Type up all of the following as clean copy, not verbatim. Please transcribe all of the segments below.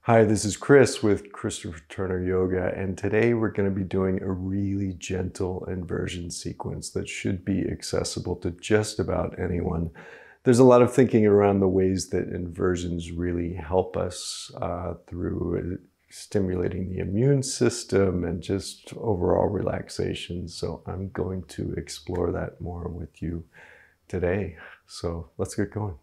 Hi, this is Chris with Christopher Turner Yoga, and today we're going to be doing a really gentle inversion sequence that should be accessible to just about anyone. There's a lot of thinking around the ways that inversions really help us through stimulating the immune system and just overall relaxation. So I'm going to explore that more with you today. So let's get going.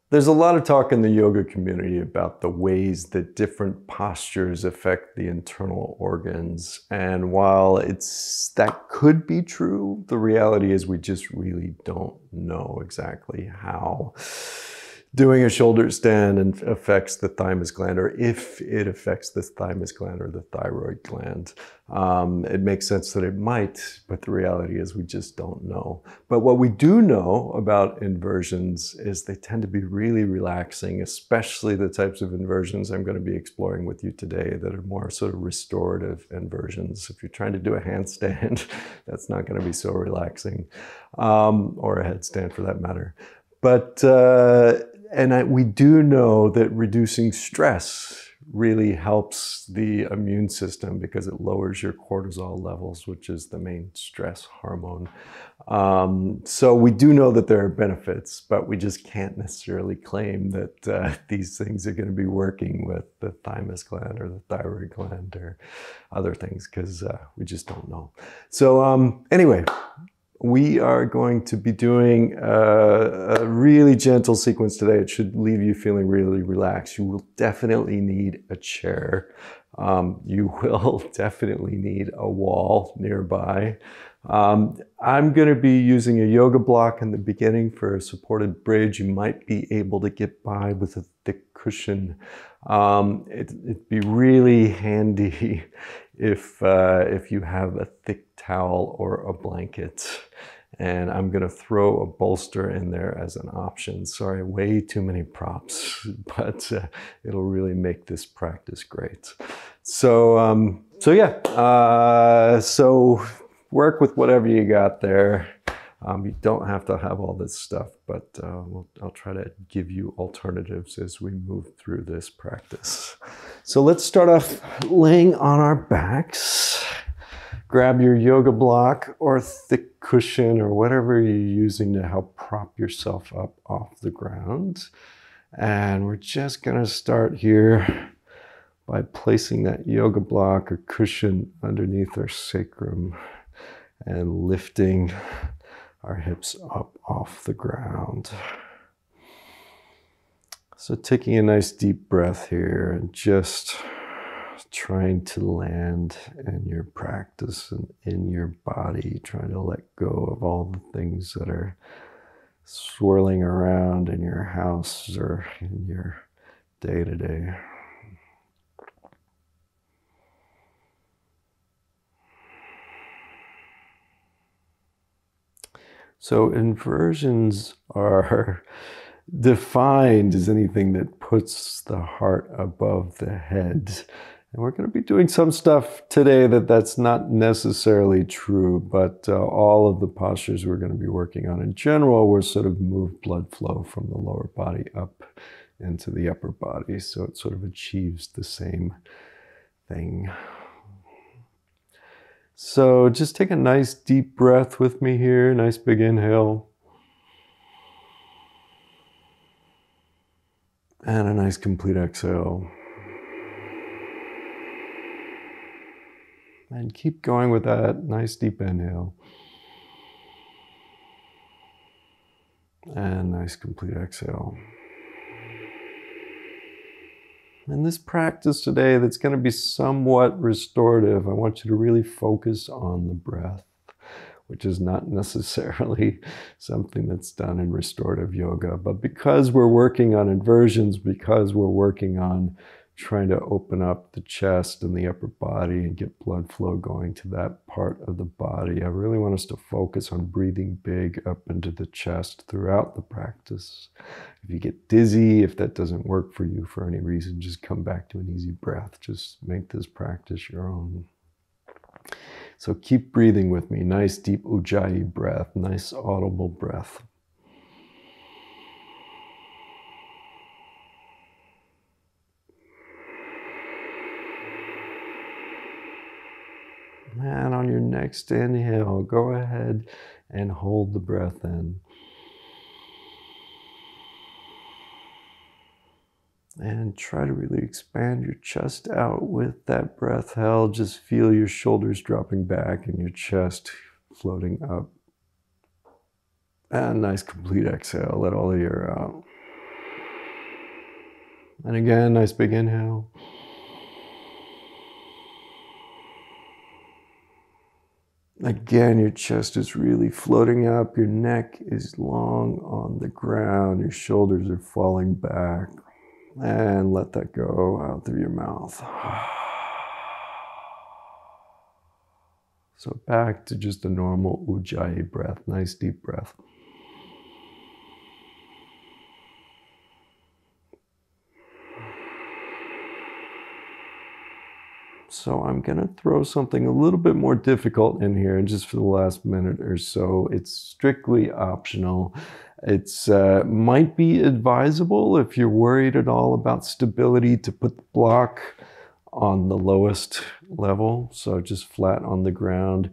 There's a lot of talk in the yoga community about the ways that different postures affect the internal organs. And while that could be true, the reality is we just really don't know exactly how doing a shoulder stand affects the thymus gland, or if it affects the thymus gland or the thyroid gland. It makes sense that it might, but the reality is we just don't know. But what we do know about inversions is they tend to be really relaxing, especially the types of inversions I'm going to be exploring with you today that are more sort of restorative inversions. If you're trying to do a handstand, that's not going to be so relaxing, or a headstand for that matter. But we do know that reducing stress really helps the immune system because it lowers your cortisol levels, which is the main stress hormone. So we do know that there are benefits, but we just can't necessarily claim that these things are going to be working with the thymus gland or the thyroid gland or other things, because we just don't know. So anyway, we are going to be doing a really gentle sequence today. It should leave you feeling really relaxed. You will definitely need a chair. You will definitely need a wall nearby. I'm going to be using a yoga block in the beginning for a supported bridge. You might be able to get by with a thick cushion. It'd be really handy if you have a thick towel or a blanket. And I'm going to throw a bolster in there as an option. Sorry, way too many props, but it'll really make this practice great. So work with whatever you got there. You don't have to have all this stuff, but I'll try to give you alternatives as we move through this practice. So let's start off laying on our backs. Grab your yoga block or thick cushion or whatever you're using to help prop yourself up off the ground. And we're just going to start here by placing that yoga block or cushion underneath our sacrum and lifting our hips up off the ground. So taking a nice deep breath here and just trying to land in your practice and in your body, trying to let go of all the things that are swirling around in your house or in your day-to-day. So inversions are defined as anything that puts the heart above the head. And we're going to be doing some stuff today that's not necessarily true, but all of the postures we're going to be working on in general will sort of move blood flow from the lower body up into the upper body. So it sort of achieves the same thing. So just take a nice deep breath with me here. Nice big inhale. And a nice complete exhale. And keep going with that nice deep inhale. And nice complete exhale. In this practice today that's going to be somewhat restorative, I want you to really focus on the breath, which is not necessarily something that's done in restorative yoga. But because we're working on inversions, because we're working on trying to open up the chest and the upper body and get blood flow going to that part of the body. I really want us to focus on breathing big up into the chest throughout the practice. If you get dizzy, if that doesn't work for you for any reason, just come back to an easy breath. Just make this practice your own. So keep breathing with me. Nice deep ujjayi breath, nice audible breath. And on your next inhale, go ahead and hold the breath in. And try to really expand your chest out with that breath held. Just feel your shoulders dropping back and your chest floating up. And nice complete exhale. Let all the air out. And again, nice big inhale. Again, your chest is really floating up. Your neck is long on the ground. Your shoulders are falling back. And let that go out through your mouth. So back to just a normal ujjayi breath. Nice deep breath. So I'm going to throw something a little bit more difficult in here just for the last minute or so. It's strictly optional. It's might be advisable if you're worried at all about stability to put the block on the lowest level, so just flat on the ground.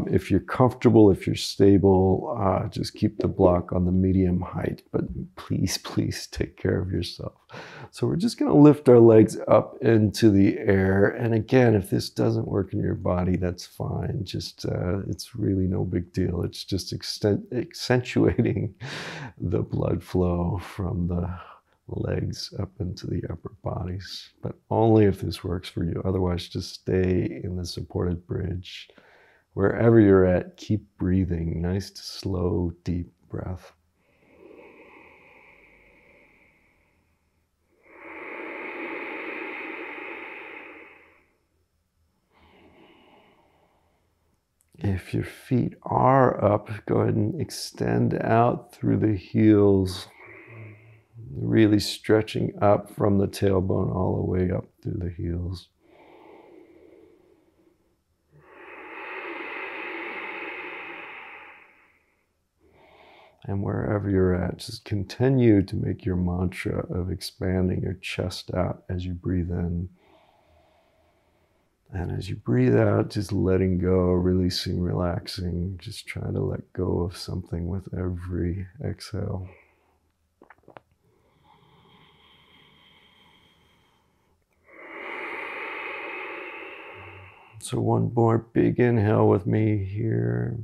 If you're comfortable, if you're stable, just keep the block on the medium height, but please, please take care of yourself. So we're just going to lift our legs up into the air. And again, if this doesn't work in your body, that's fine. Just, it's really no big deal. It's just accentuating the blood flow from the legs up into the upper bodies, but only if this works for you. Otherwise, just stay in the supported bridge. Wherever you're at, keep breathing. Nice, slow, deep breath. If your feet are up, go ahead and extend out through the heels, really stretching up from the tailbone all the way up through the heels. And wherever you're at, just continue to make your mantra of expanding your chest out as you breathe in. And as you breathe out, just letting go, releasing, relaxing. Just try to let go of something with every exhale. So one more big inhale with me here.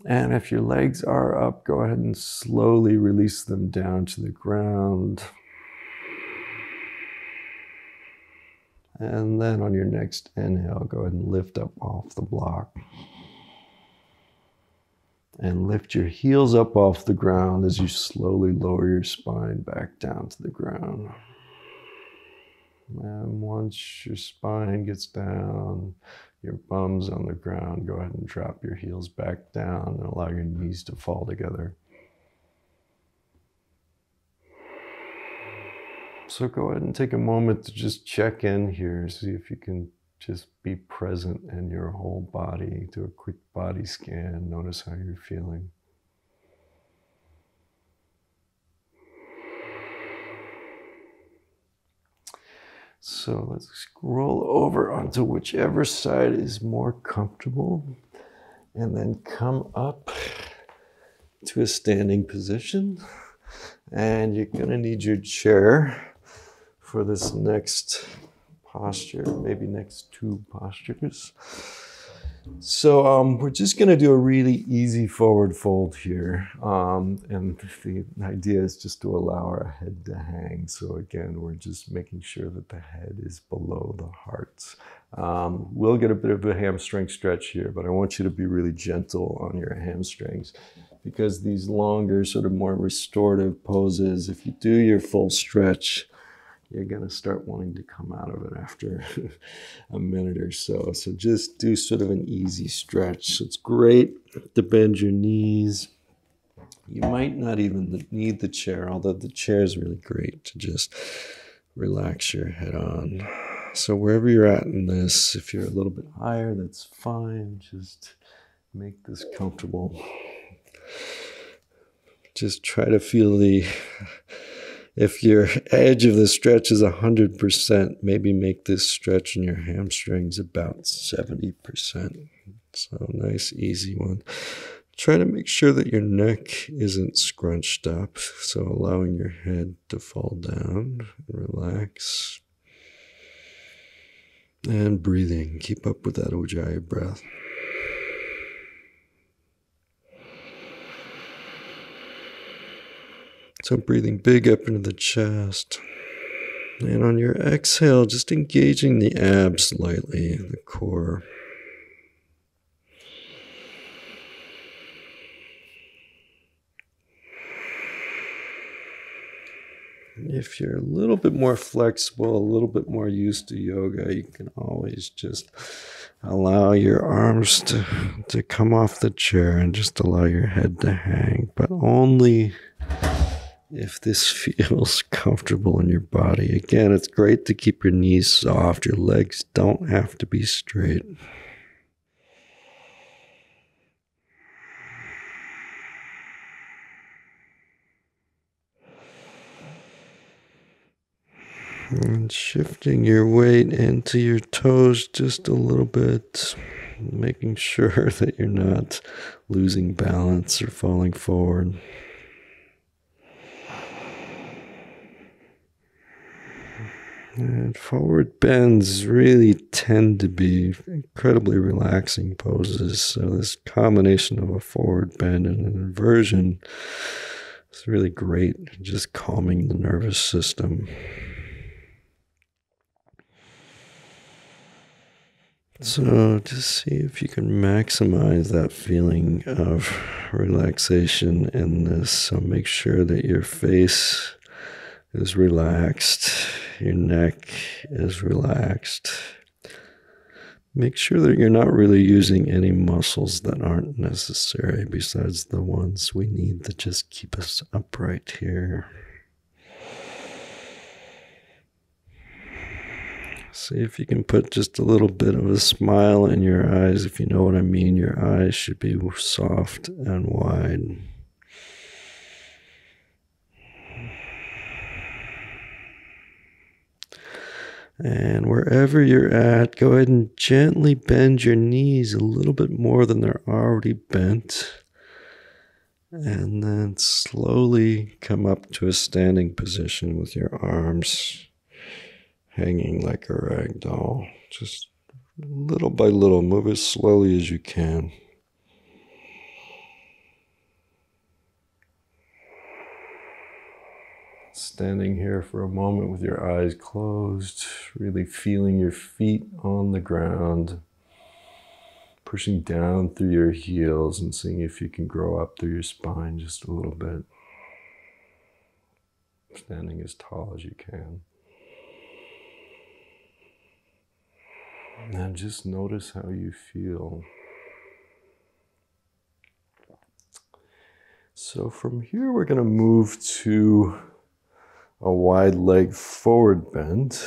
And if your legs are up, go ahead and slowly release them down to the ground. And then on your next inhale, go ahead and lift up off the block. And lift your heels up off the ground as you slowly lower your spine back down to the ground. And once your spine gets down, your bum's on the ground, go ahead and drop your heels back down and allow your knees to fall together. So go ahead and take a moment to just check in here, see if you can just be present in your whole body. Do a quick body scan, notice how you're feeling. So let's scroll over onto whichever side is more comfortable, and then come up to a standing position. And you're going to need your chair for this next posture, maybe next two postures. So we're just going to do a really easy forward fold here. And the idea is just to allow our head to hang. So again, we're just making sure that the head is below the heart. We'll get a bit of a hamstring stretch here, but I want you to be really gentle on your hamstrings, because these longer, sort of more restorative poses, if you do your full stretch, you're going to start wanting to come out of it after a minute or so. So just do sort of an easy stretch. So it's great to bend your knees. You might not even need the chair, although the chair is really great to just relax your head on. So wherever you're at in this, if you're a little bit higher, that's fine. Just make this comfortable. Just try to feel if your edge of the stretch is 100%, maybe make this stretch in your hamstrings about 70%. So nice, easy one. Try to make sure that your neck isn't scrunched up, so allowing your head to fall down. Relax. And breathing. Keep up with that Ujjayi breath. So breathing big up into the chest. And on your exhale, just engaging the abs lightly, the core. If you're a little bit more flexible, a little bit more used to yoga, you can always just allow your arms to come off the chair and just allow your head to hang, but only if this feels comfortable in your body. Again, it's great to keep your knees soft. Your legs don't have to be straight. And shifting your weight into your toes just a little bit, making sure that you're not losing balance or falling forward. And forward bends really tend to be incredibly relaxing poses. So this combination of a forward bend and an inversion is really great, just calming the nervous system. So just see if you can maximize that feeling of relaxation in this. So make sure that your face is relaxed, your neck is relaxed. Make sure that you're not really using any muscles that aren't necessary besides the ones we need to just keep us upright here. See if you can put just a little bit of a smile in your eyes. If you know what I mean, your eyes should be soft and wide. And wherever you're at, go ahead and gently bend your knees a little bit more than they're already bent. And then slowly come up to a standing position with your arms hanging like a rag doll. Just little by little, move as slowly as you can. Standing here for a moment with your eyes closed, really feeling your feet on the ground, pushing down through your heels and seeing if you can grow up through your spine just a little bit. Standing as tall as you can. And just notice how you feel. So from here, we're going to move to a wide leg forward bend.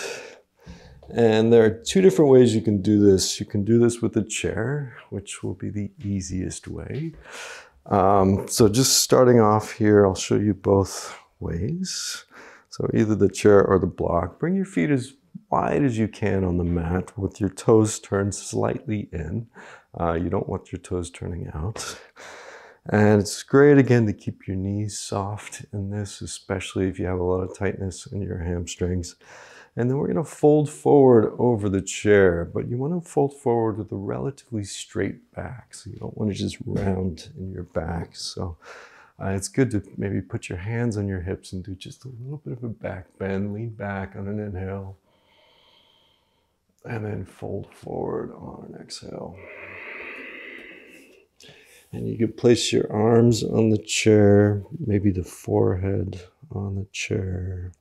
And there are two different ways you can do this. You can do this with a chair, which will be the easiest way. So just starting off here, I'll show you both ways. So either the chair or the block. Bring your feet as wide as you can on the mat with your toes turned slightly in. You don't want your toes turning out. And it's great, again, to keep your knees soft in this, especially if you have a lot of tightness in your hamstrings. And then we're going to fold forward over the chair, but you want to fold forward with a relatively straight back. So you don't want to just round in your back. So it's good to maybe put your hands on your hips and do just a little bit of a back bend. Lean back on an inhale. And then fold forward on an exhale. And you can place your arms on the chair, maybe the forehead on the chair.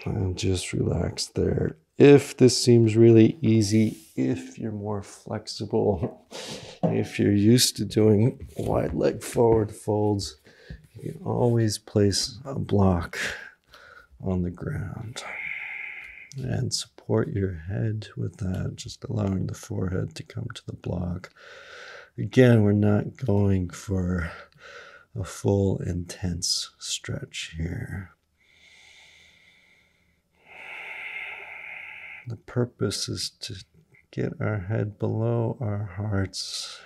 And just relax there. If this seems really easy, if you're more flexible, if you're used to doing wide leg forward folds, you can always place a block on the ground and support your head with that, just allowing the forehead to come to the block. Again, we're not going for a full intense stretch here. The purpose is to get our head below our hearts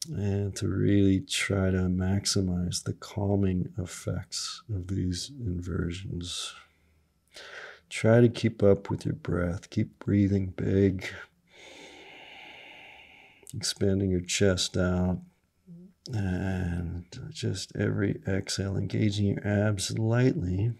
and to really try to maximize the calming effects of these inversions. Try to keep up with your breath. Keep breathing big, expanding your chest out, and just every exhale, engaging your abs lightly.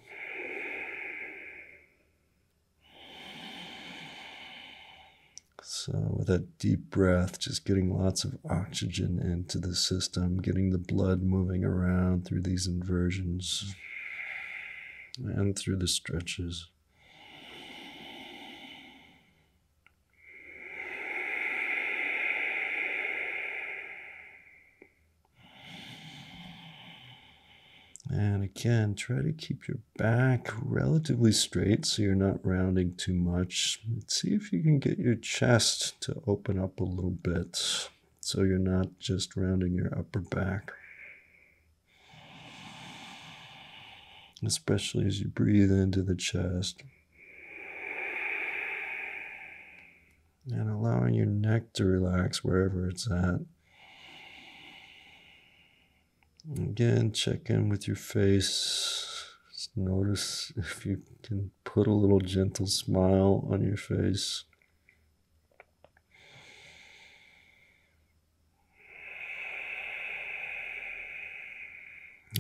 So with that deep breath, just getting lots of oxygen into the system, getting the blood moving around through these inversions and through the stretches. And again, try to keep your back relatively straight so you're not rounding too much. See if you can get your chest to open up a little bit so you're not just rounding your upper back. Especially as you breathe into the chest. And allowing your neck to relax wherever it's at. Again, check in with your face. Just notice if you can put a little gentle smile on your face.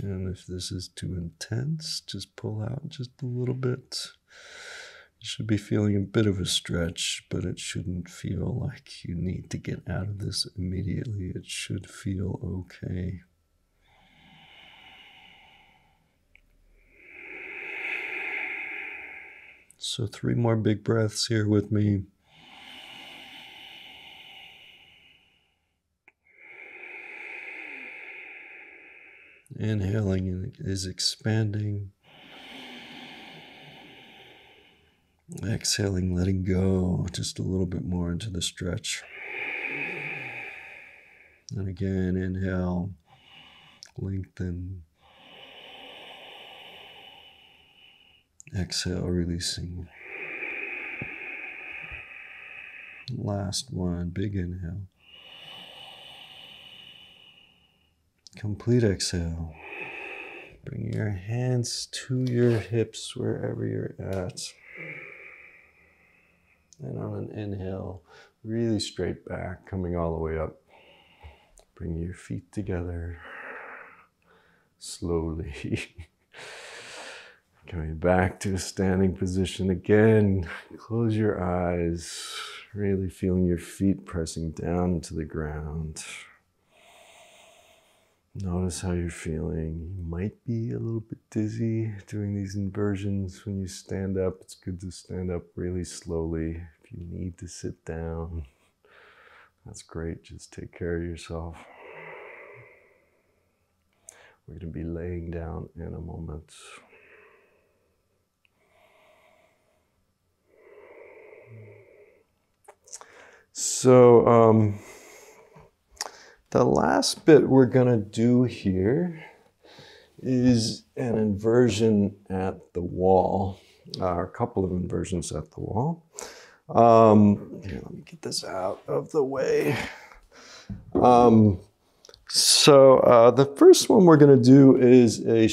And if this is too intense, just pull out just a little bit. You should be feeling a bit of a stretch, but it shouldn't feel like you need to get out of this immediately. It should feel okay. So 3 more big breaths here with me. Inhaling is expanding. Exhaling, letting go just a little bit more into the stretch. And again, inhale, lengthen. Exhale, releasing. Last one, big inhale. Complete exhale. Bring your hands to your hips wherever you're at. And on an inhale, really straight back, coming all the way up. Bring your feet together. Slowly. Coming back to a standing position again. Close your eyes. Really feeling your feet pressing down into the ground. Notice how you're feeling. You might be a little bit dizzy doing these inversions when you stand up. It's good to stand up really slowly. If you need to sit down, that's great. Just take care of yourself. We're going to be laying down in a moment. So, the last bit we're gonna do here is an inversion at the wall, or a couple of inversions at the wall. Here, let me get this out of the way. The first one we're gonna do is a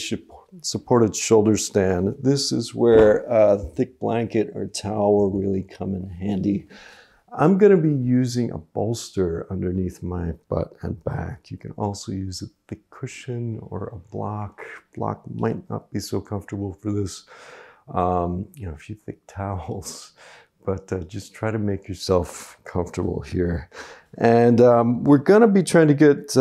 supported shoulder stand. This is where a thick blanket or towel will really come in handy. I'm going to be using a bolster underneath my butt and back. You can also use a thick cushion or a block. Block might not be so comfortable for this. You know, a few thick towels, but just try to make yourself comfortable here. And we're going to be trying to get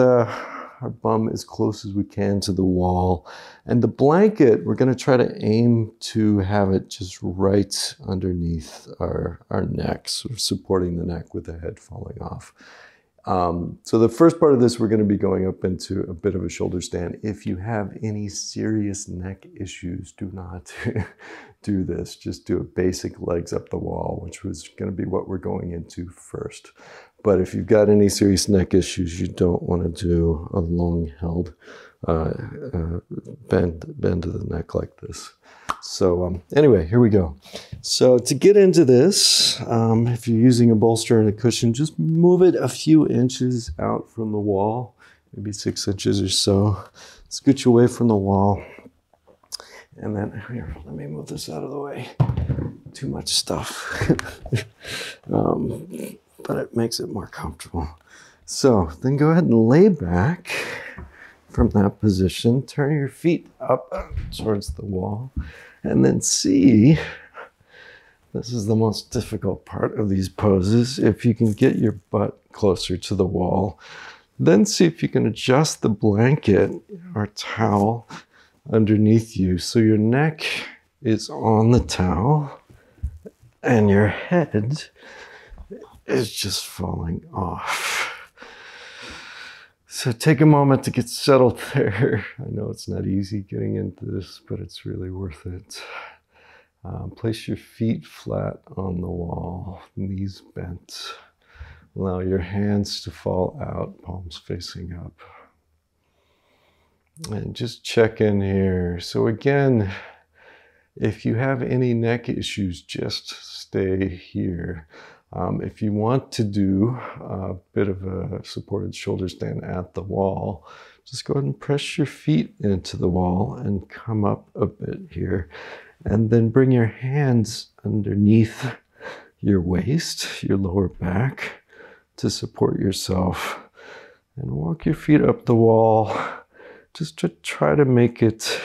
our bum as close as we can to the wall. And the blanket, we're going to try to aim to have it just right underneath our neck, sort of supporting the neck with the head falling off. So the first part of this, we're going to be going up into a bit of a shoulder stand. If you have any serious neck issues, do not do this. Just do a basic legs up the wall, which was going to be what we're going into first. But if you've got any serious neck issues, you don't want to do a long held bend to the neck like this. So anyway, here we go. So to get into this, if you're using a bolster and a cushion, just move it a few inches out from the wall, maybe 6 inches or so. Scoot you away from the wall. And then, here, let me move this out of the way. Too much stuff. But it makes it more comfortable. So then go ahead and lay back from that position. Turn your feet up towards the wall. And then see, this is the most difficult part of these poses, if you can get your butt closer to the wall. Then see if you can adjust the blanket or towel underneath you so your neck is on the towel and your head is just falling off. So take a moment to get settled there. I know it's not easy getting into this, but it's really worth it. Place your feet flat on the wall, knees bent. Allow your hands to fall out, palms facing up. And just check in here. So again, if you have any neck issues, just stay here. If you want to do a bit of a supported shoulder stand at the wall, just go ahead and press your feet into the wall and come up a bit here. And then bring your hands underneath your waist, your lower back, to support yourself. And walk your feet up the wall, just to try to make it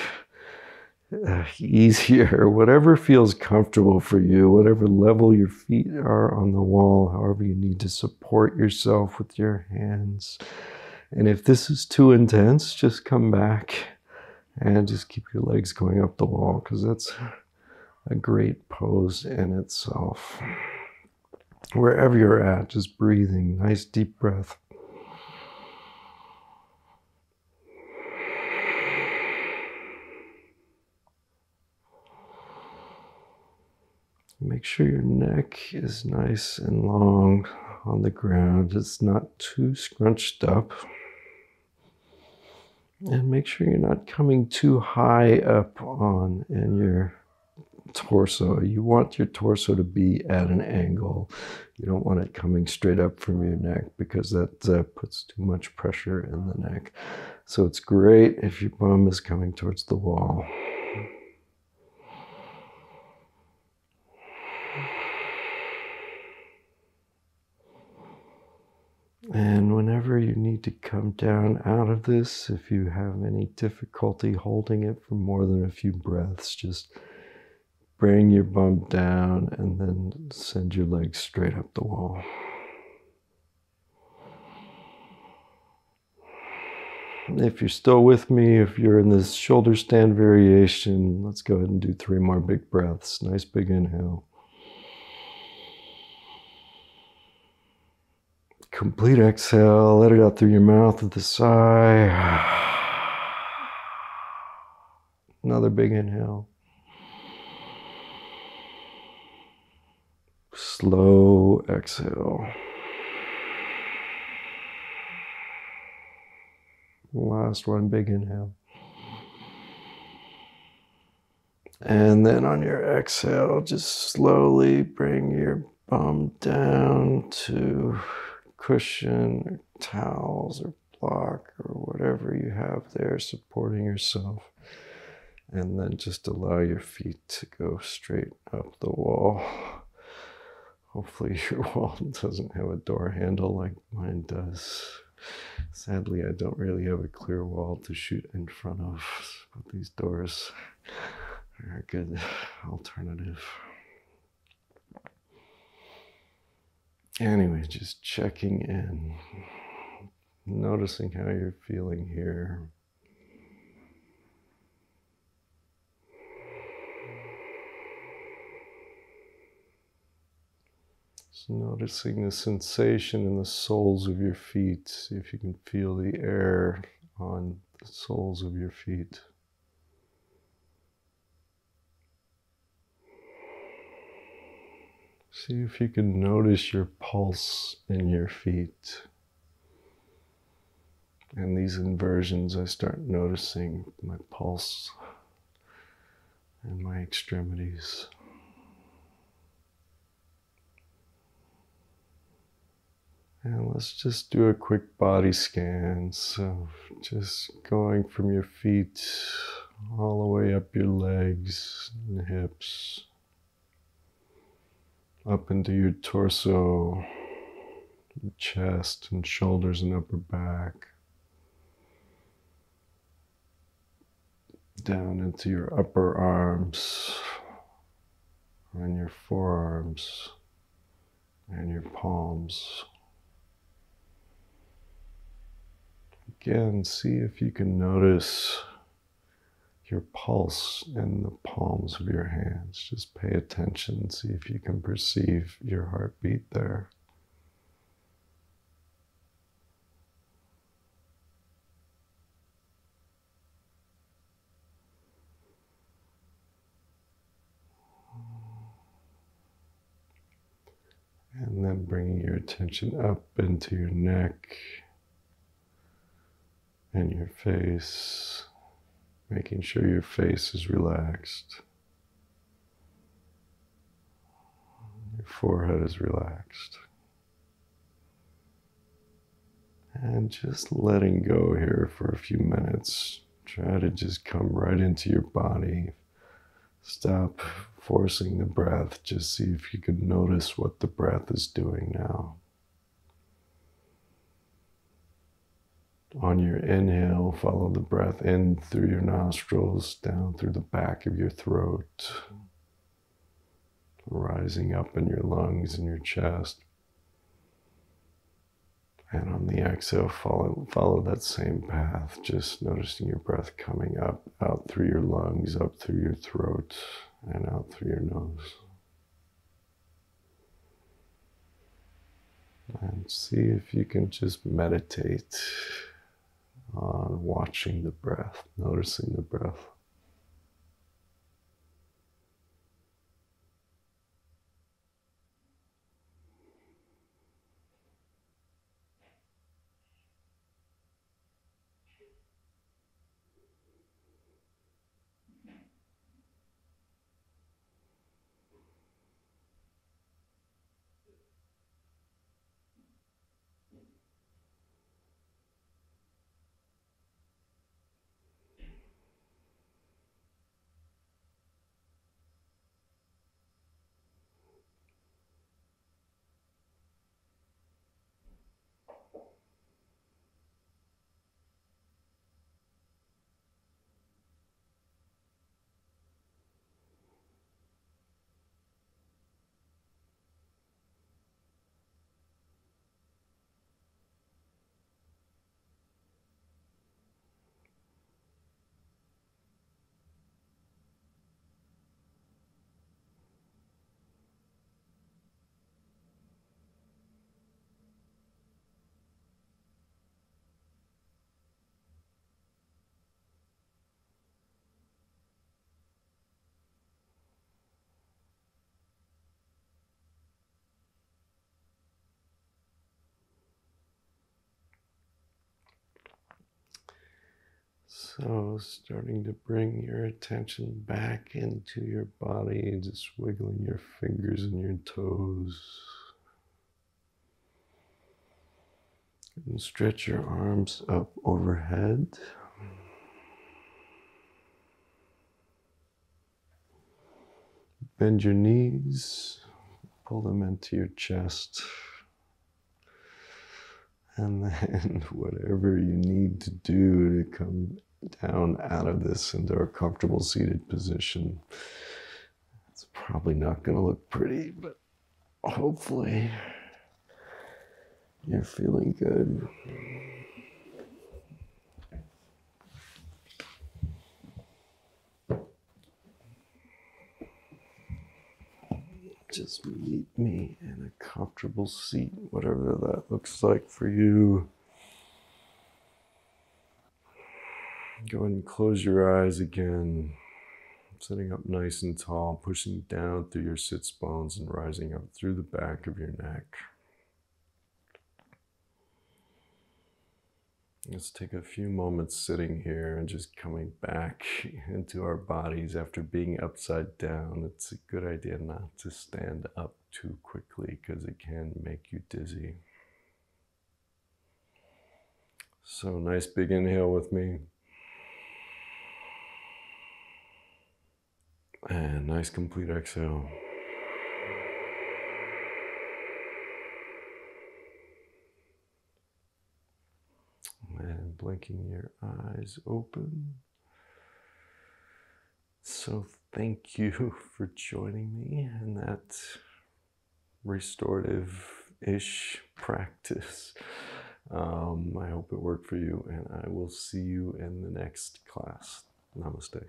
easier, whatever feels comfortable for you, whatever level your feet are on the wall, however you need to support yourself with your hands. And if this is too intense, just come back and just keep your legs going up the wall, because that's a great pose in itself. Wherever you're at, just breathing, nice deep breath. Make sure your neck is nice and long on the ground. It's not too scrunched up. And make sure you're not coming too high up on in your torso. You want your torso to be at an angle. You don't want it coming straight up from your neck, because that puts too much pressure in the neck. So it's great if your bum is coming towards the wall. And whenever you need to come down out of this, if you have any difficulty holding it for more than a few breaths, just bring your bum down and then send your legs straight up the wall. If you're still with me, if you're in this shoulder stand variation, let's go ahead and do 3 more big breaths. Nice big inhale. Complete exhale, let it out through your mouth with a sigh. Another big inhale. Slow exhale. Last one, big inhale. And then on your exhale, just slowly bring your bum down to cushion or towels or block or whatever you have there supporting yourself. And then just allow your feet to go straight up the wall. Hopefully your wall doesn't have a door handle like mine does. Sadly, I don't really have a clear wall to shoot in front of, but these doors are a good alternative. Anyway, just checking in, noticing how you're feeling here. Just noticing the sensation in the soles of your feet. See if you can feel the air on the soles of your feet. See if you can notice your pulse in your feet. And these inversions, I start noticing my pulse and my extremities. And let's just do a quick body scan. So just going from your feet all the way up your legs and hips, up into your torso, your chest and shoulders and upper back, down into your upper arms and your forearms and your palms. Again, see if you can notice your pulse in the palms of your hands. Just pay attention, see if you can perceive your heartbeat there. And then bringing your attention up into your neck and your face, making sure your face is relaxed. Your forehead is relaxed. And just letting go here for a few minutes. Try to just come right into your body. Stop forcing the breath. Just see if you can notice what the breath is doing now. On your inhale, follow the breath in through your nostrils, down through the back of your throat, rising up in your lungs and your chest. And on the exhale, follow that same path, just noticing your breath coming up, out through your lungs, up through your throat, and out through your nose. And see if you can just meditate on watching the breath, noticing the breath. So starting to bring your attention back into your body, just wiggling your fingers and your toes. And stretch your arms up overhead. Bend your knees, pull them into your chest. And then whatever you need to do to come down out of this into a comfortable seated position. It's probably not going to look pretty, but hopefully you're feeling good. Just meet me in a comfortable seat, whatever that looks like for you. Go ahead and close your eyes again. Sitting up nice and tall, pushing down through your sits bones and rising up through the back of your neck. Let's take a few moments sitting here and just coming back into our bodies after being upside down. It's a good idea not to stand up too quickly because it can make you dizzy. So nice big inhale with me. And nice complete exhale. And blinking your eyes open. So thank you for joining me in that restorative-ish practice. I hope it worked for you, and I will see you in the next class. Namaste.